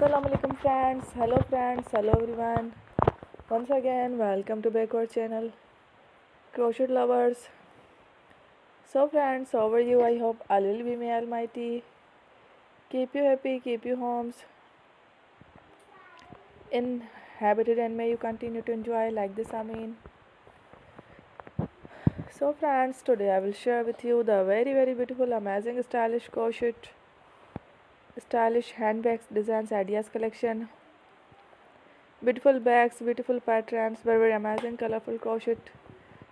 Assalamu alaikum friends, hello everyone. Once again, welcome to back our channel, crochet lovers. So friends, how are you? I hope Allah will be may almighty. Keep you happy, keep you homes inhabited, and may you continue to enjoy like this. Amin. So friends, today I will share with you the very beautiful, amazing, stylish handbags designs ideas collection. Beautiful bags, beautiful patterns, very amazing, colorful crochet,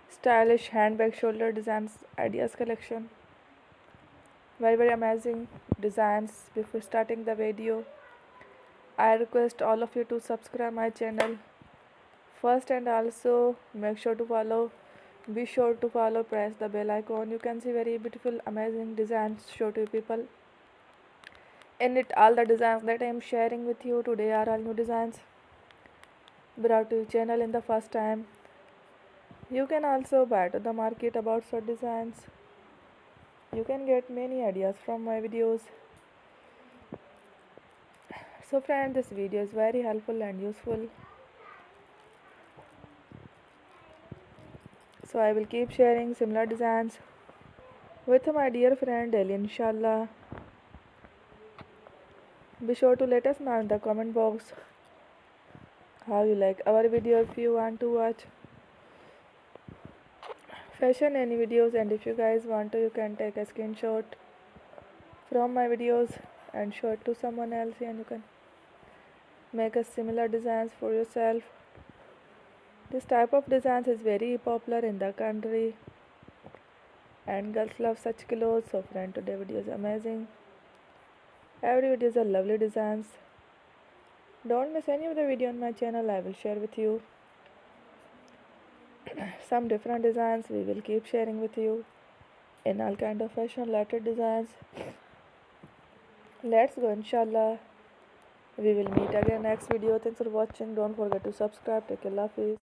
stylish handbag shoulder designs ideas collection. Very amazing designs. Before starting the video, I request all of you to subscribe my channel first, and also make sure to follow. Be sure to follow. Press the bell icon. You can see very beautiful, amazing designs show to people. In it, all the designs that I am sharing with you today are all new designs brought to your channel in the first time. You can also buy to the market about such designs. You can get many ideas from my videos. So friend, this video is very helpful and useful. So I will keep sharing similar designs with my dear friend daily, inshallah. Be sure to let us know in the comment box how you like our video. If you want to watch fashion any videos, and if you guys want to, you can take a screenshot from my videos and show it to someone else, and you can make a similar designs for yourself. This type of designs is very popular in the country and girls love such clothes. So friend, today video is amazing. Every video is a lovely designs. Don't miss any of the video on my channel. I will share with you some different designs. We will keep sharing with you in all kind of fashion related designs. Let's go, inshallah. We will meet again next video. Thanks for watching. Don't forget to subscribe. Take care. Allah Hafiz.